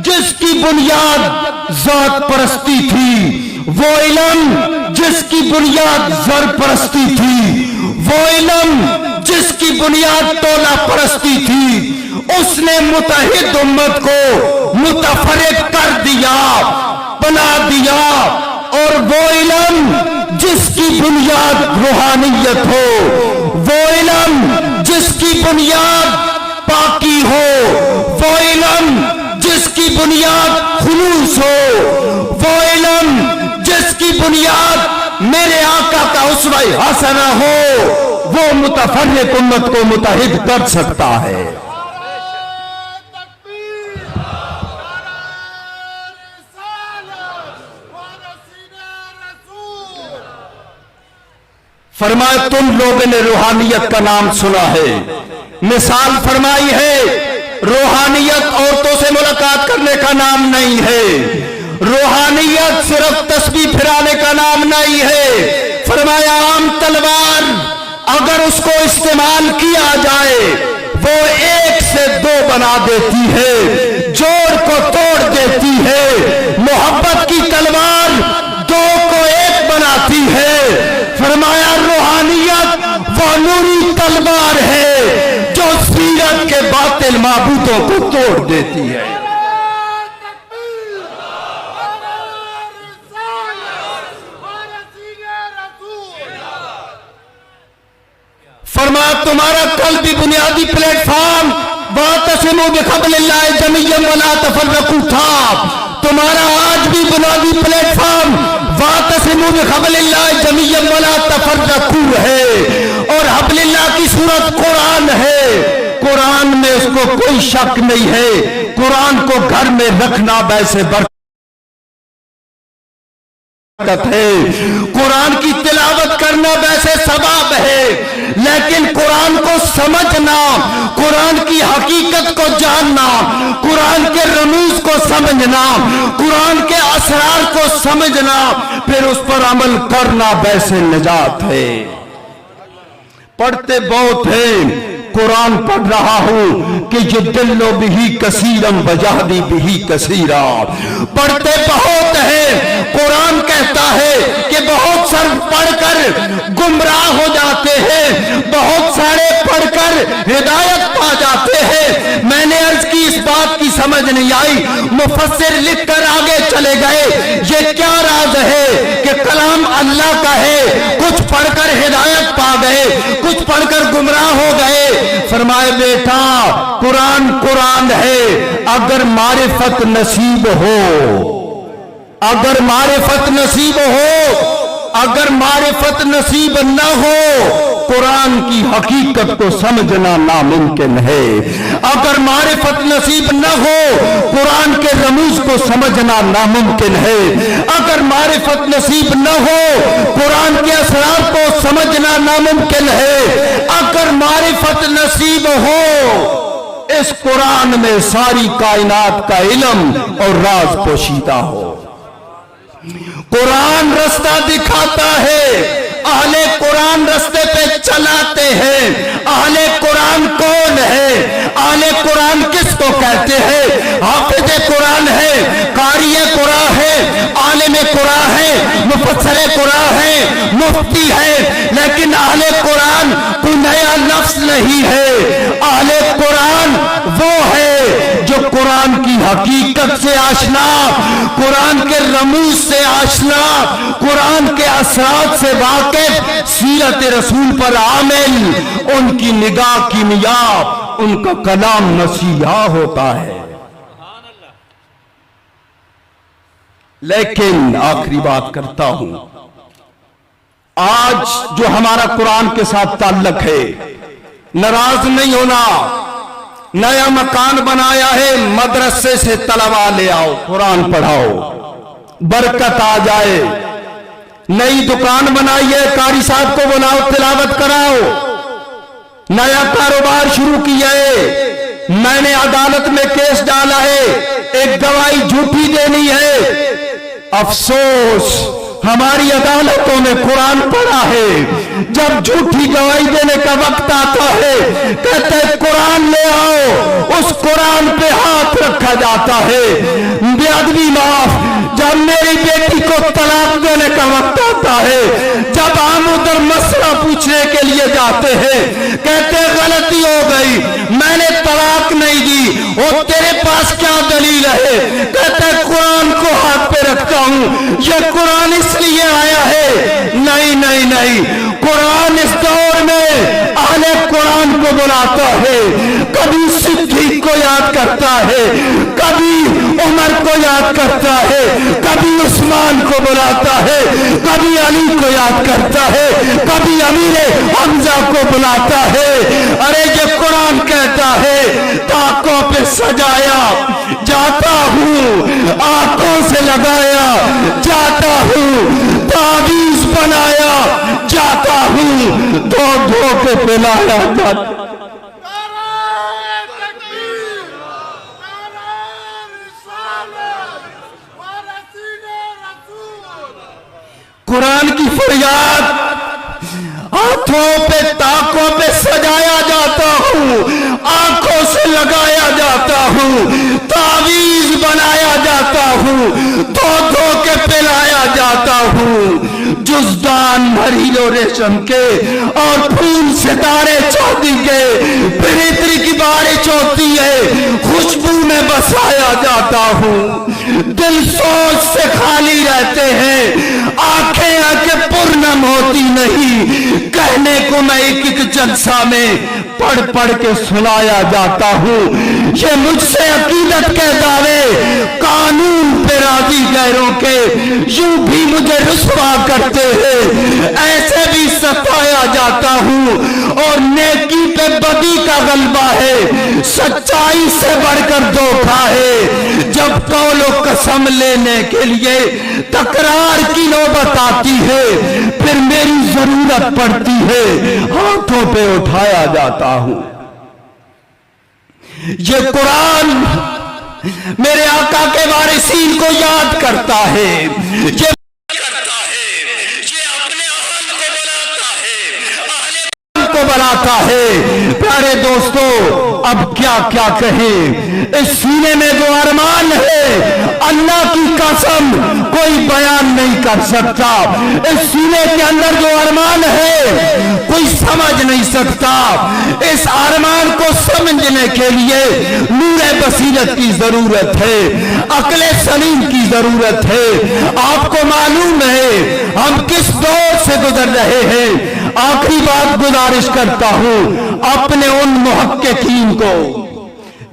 جس کی بنیاد ذات پرستی تھی، وہ علم جس کی بنیاد زر پرستی تھی، وہ علم جس کی بنیاد تولہ پرستی تھی، اس نے متحد امت کو متفرق کر دیا، بنا دیا۔ اور وہ علم جس کی بنیاد روحانیت ہو، وہ علم جس کی بنیاد پاکی ہو، وہ علم جس کی بنیاد خلوص ہو، وہ علم جس کی بنیاد میرے آقا کا اسوہ حسنہ ہو، وہ متفرق امت کو متحد کر سکتا ہے۔ فرمایا تم لوگوں نے روحانیت کا نام سنا ہے، مثال فرمائی ہے روحانیت عورتوں سے ملاقات کرنے کا نام نہیں ہے، روحانیت صرف تسبیح پھرانے کا نام نہیں ہے۔ فرمایا عام تلوار اگر اس کو استعمال کیا جائے وہ ایک سے دو بنا دیتی ہے، جوڑ کو توڑ دیتی ہے۔ محبت کی تلوار دو کو ایک بناتی ہے۔ فرمایا روحانیت وہ نوری تلوار ہے جو سیرت کے باطل معبودوں کو توڑ دیتی ہے۔ فرمایا تمہارا کل بھی بنیادی پلیٹ فارم وَاعْتَصِمُوا بِحَبْلِ اللَّهِ جَمِيعًا وَلَا تَفَرَّقُوا تھا، تمہارا آج بھی بنیادی پلیٹ فارم وَاعْتَصِمُوا بِحَبْلِ اللَّهِ جَمِيعًا وَلَا تَفَرَّقُوا ہے، اور حبل اللہ کی صورت قرآن ہے۔ قرآن میں اس کو کوئی شک نہیں ہے، قرآن کو گھر میں رکھنا ویسے برکت ہے، قرآن کی تلاوت کرنا ویسے ثواب ہے، لیکن قرآن کو سمجھنا، قرآن کی حقیقت کو جاننا، قرآن کے رموز کو سمجھنا، قرآن کے اسرار کو سمجھنا، پھر اس پر عمل کرنا ویسے نجات ہے۔ پڑھتے بہت ہیں، قرآن پڑھ رہا ہوں کہ یضل بہ کثیرا ویہدی بہ کثیرا، پڑھتے بہت ہیں، قرآن کہتا ہے کہ بہت سر پڑھ کر گمراہ ہو جاتے ہیں، بہت سارے پڑھ کر ہدایت پا جاتے ہیں۔ میں نے عرض کی اس بات کی سمجھ نہیں آئی، مفسر لکھ کر آگے چلے گئے یہ کیا راز ہے کہ کلام اللہ کا ہے، کچھ پڑھ کر ہدایت پا گئے، کچھ پڑھ کر گمراہ ہو گئے۔ فرمائے بیٹا قرآن قرآن ہے، اگر معرفت نصیب ہو، اگر معرفت نصیب ہو، اگر معرفت نصیب نہ ہو قرآن کی حقیقت کو سمجھنا ناممکن ہے، اگر معرفت نصیب نہ ہو قرآن کے رموز کو سمجھنا ناممکن ہے، اگر معرفت نصیب نہ ہو قرآن کے اسرار کو سمجھنا ناممکن ہے، اگر معرفت نصیب ہو اس قرآن میں ساری کائنات کا علم اور راز پوشیدہ ہو۔ قرآن رستہ دکھاتا ہے، اہل قرآن رستے پہ چلاتے ہیں۔ اہل قرآن کون ہے؟ اہل قرآن کس کو کہتے ہیں؟ حافظ قرآن ہے، قاری قرآن ہے، عالم قرآن ہے، مفسر قرآن ہے، مفتی ہے، لیکن اہل قرآن کوئی نیا لفظ نہیں ہے۔ اہل قرآن وہ ہے جو قرآن کی حقیقت سے آشنا، قرآن کے رموز سے آشنا، قرآن کے اثرات سے واقف، سیرت رسول پر عامل، ان کی نگاہ کیمیاب، ان کا کلام مسیحا ہوتا ہے۔ لیکن آخری بات کرتا ہوں، آج جو ہمارا قرآن کے ساتھ تعلق ہے، ناراض نہیں ہونا، نیا مکان بنایا ہے، مدرسے سے طلبا لے آؤ، قرآن پڑھاؤ، برکت آ جائے۔ نئی دکان بنائی ہے، قاری صاحب کو بلاؤ، تلاوت کراؤ۔ نیا کاروبار شروع کیا ہے، میں نے عدالت میں کیس ڈالا ہے، ایک گواہی جھوٹی دینی ہے، افسوس ہماری عدالتوں میں قرآن پڑھا ہے، جب جھوٹی گواہی دینے کا وقت آتا ہے کہتے ہیں قرآن لے آؤ، اس قرآن پہ ہاتھ رکھا جاتا ہے۔ بے ادبی معاف، جب میری بیٹی کو طلاق دینے کا وقت آتا ہے، جب ہم ادھر مسئلہ پوچھنے کے لیے جاتے ہیں کہتے ہیں غلطی ہو گئی، میں نے طلاق نہیں دی، اور تیرے پاس کیا دلیل ہے؟ کہتے ہیں قرآن کو ہاتھ پہ رکھتا ہوں، یہ قرآن اس لیے آیا ہے۔ نہیں نہیں نہیں، قرآن اس دور میں اہل قرآن کو بلاتا ہے، کبھی صدیق کو یاد کرتا ہے، کبھی عمر کو یاد کرتا ہے، کبھی عثمان کو بلاتا ہے، کبھی علی کو یاد کرتا ہے، کبھی امیر حمزہ کو بلاتا ہے۔ ارے یہ قرآن کہتا ہے تاکوں پہ سجایا جاتا ہوں، آنکھوں سے لگایا جاتا ہوں، تعویذ بنایا جاتا ہوں، دھو دھو کے پلایا جاتا ہوں۔ قرآن کی فریاد، ہاتھوں پہ تاکوں پہ سجایا جاتا ہوں، آنکھوں سے لگایا جاتا ہوں، تعویذ بنایا جاتا ہوں، دھو دھو کے پلایا جاتا ہوں۔ جزدان مہرین و ریشم کے اور پھول ستارے چاندی کے، پھر عطر کی بارش ہوتی ہے، خوشبو میں بسایا جاتا ہوں۔ دل سوچ سے خالی رہتے ہیں، آنکھیں پرنم ہوتی نہیں، کہنے کو میں ایک ایک جلسہ میں پڑھ پڑھ کے سنایا جاتا ہوں۔ یہ مجھ سے عقیدت کے دعوے قانون پہ راضی غیروں کے، یوں بھی مجھے رسوا کرتے ہیں، ایسے بھی ستایا جاتا ہوں۔ اور نیکی پہ بدی کا غلبہ ہے، سچائی سے بڑھ کر دھوکا ہے۔ جب قول و قسم لینے کے لیے تکرار کی نوبت آتی ہے، پھر میری ضرورت پڑتی ہے، ہاتھوں پہ اٹھایا جاتا ہوں۔ یہ قرآن میرے آقا کے وارثین کو یاد کرتا ہے، یہ بلاتا ہے۔ پیارے دوستو، اب کیا کیا کہیں، اس سینے میں جو ارمان ہے اللہ کی قسم کوئی بیان نہیں کر سکتا۔ اس سینے کے اندر جو ارمان ہے کوئی سمجھ نہیں سکتا۔ اس ارمان کو سمجھنے کے لیے نور بصیرت کی ضرورت ہے، عقل سلیم کی ضرورت ہے۔ آپ کو معلوم ہے ہم کس دور سے گزر رہے ہیں۔ آخری بات گزارش کرتا ہوں اپنے ان محققین کو،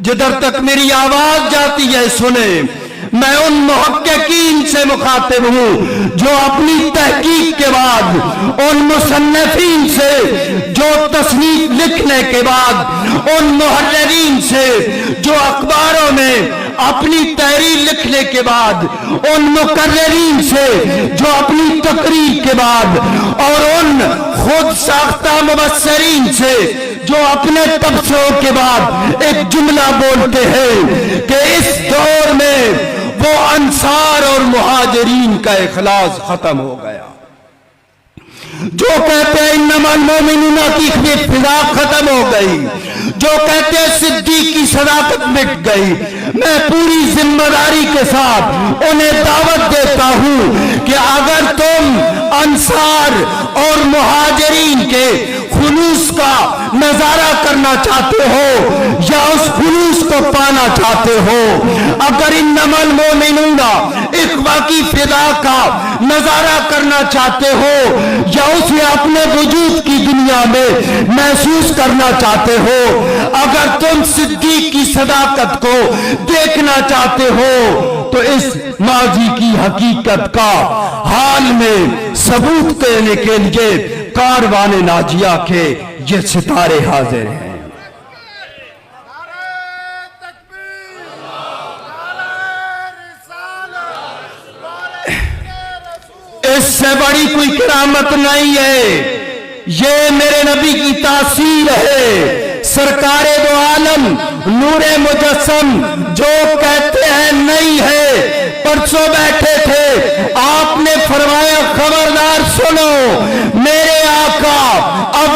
جدھر تک میری آواز جاتی ہے سنیں، میں ان محققین سے مخاطب ہوں جو اپنی تحقیق کے بعد، ان مصنفین سے جو تصنیف لکھنے کے بعد، ان محررین سے جو اخباروں میں اپنی تحریر لکھنے کے بعد، ان مقررین سے جو اپنی تقریر کے بعد، اور ان خود ساختہ مبصرین سے جو اپنے تبصروں کے بعد ایک جملہ بولتے ہیں کہ اس دور میں وہ انصار اور مہاجرین کا اخلاص ختم ہو گیا، جو کہتے ہیں انما المومنون کی فضا ختم ہو گئی، جو کہتے ہیں صدیق کی صداقت مٹ گئی۔ میں پوری ذمہ داری کے ساتھ انہیں دعوت دیتا ہوں کہ اگر تم انصار اور مہاجرین کے خلوص کا نظارہ کرنا چاہتے ہو یا اس خلوص کو پانا چاہتے ہو، اگر انما المومنون اخوہ کی فضا کا نظارہ کرنا چاہتے ہو یا اسے اپنے وجود کی دنیا میں محسوس کرنا چاہتے ہو، اگر تم صدیق کی صداقت کو دیکھنا چاہتے ہو، تو اس ماضی کی حقیقت کا حال میں ثبوت دینے کے لیے کاروان ناجیہ کے یہ ستارے حاضر ہیں۔ اس سے بڑی کوئی کرامت نہیں ہے، یہ میرے نبی کی تاثیر ہے۔ سرکار دو عالم نور مجسم جو کہتے ہیں نہیں ہے، پرسوں بیٹھے تھے، آپ نے فرمایا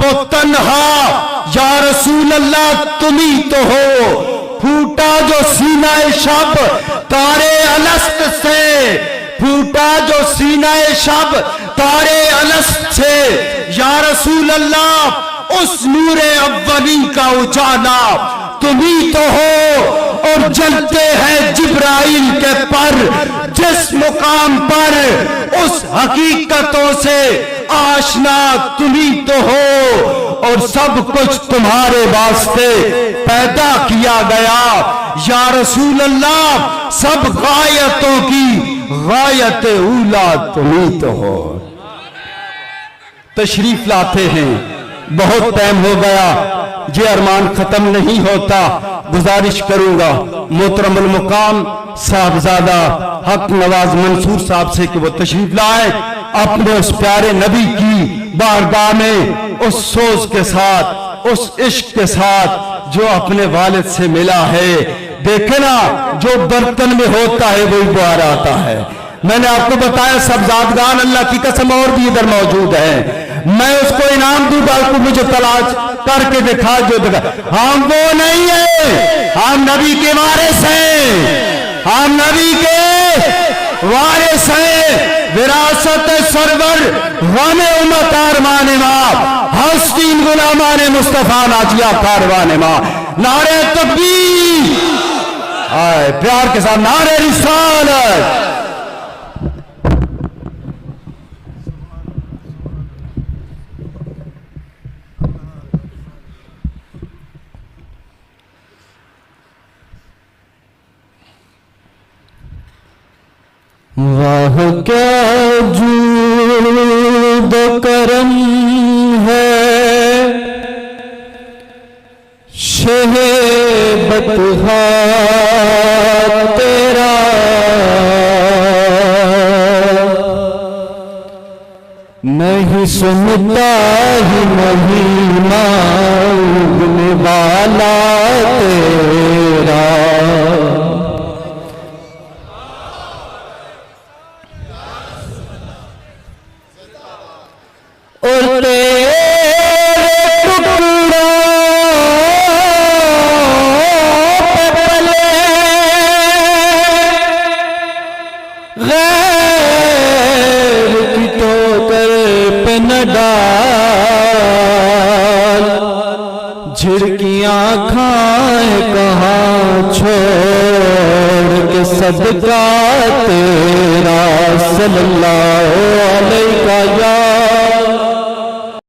وہ تنہا یا رسول اللہ تم ہی تو ہو، پھوٹا جو سینہ شب تارے الست سے، پھوٹا جو سینہ شب تارے الست سے، یا رسول اللہ اس نور اولی کا اجالا تم ہی تو ہو، اور جلتے ہیں جبرائیل کے پر جس مقام پر اس حقیقتوں سے آشنا تم ہی تو ہو، اور سب کچھ تمہارے واسطے پیدا کیا گیا، یا رسول اللہ سب غایتوں کی غایت اولا تم ہی تو ہو۔ تشریف لاتے ہیں، بہت ٹائم ہو گیا، یہ ارمان ختم نہیں ہوتا۔ گزارش کروں گا محترم المقام صاحبزادہ حق نواز منصور صاحب سے کہ وہ تشریف لائے، اپنے اس پیارے نبی کی بارگاہ میں اس سوز کے ساتھ، اس عشق کے ساتھ جو اپنے والد سے ملا ہے۔ دیکھیں نا، جو برتن میں ہوتا ہے وہی باہر آتا ہے۔ میں نے آپ کو بتایا سبزادگان اللہ کی قسم اور بھی ادھر موجود ہیں، میں اس کو انعام دوں گا کو مجھے تلاش کر کے دکھا جو دکھا۔ ہم وہ نہیں ہیں، ہم نبی کے وارث ہیں، ہم نبی کے وارث ہیں۔ وراثت سرور غم امت ارمان ماں، ہستین غلامان مصطفیٰ ناجیہ کاروان ماں۔ نعرہ تکبیر، پیار کے ساتھ نعرہ رسالت۔ واہ کیا جود و کرم ہے، شہ بطحا تیرا، نہیں سنتا ہی نہیں مانگنے والا تیرا۔ اور تیرے ٹکڑوں پہ پلے غیر کی ٹوکر پہ نہ ڈال، جھڑکیاں کھائیں کہاں چھوڑ کے صدقہ تیرا، صلی اللہ علیہ یا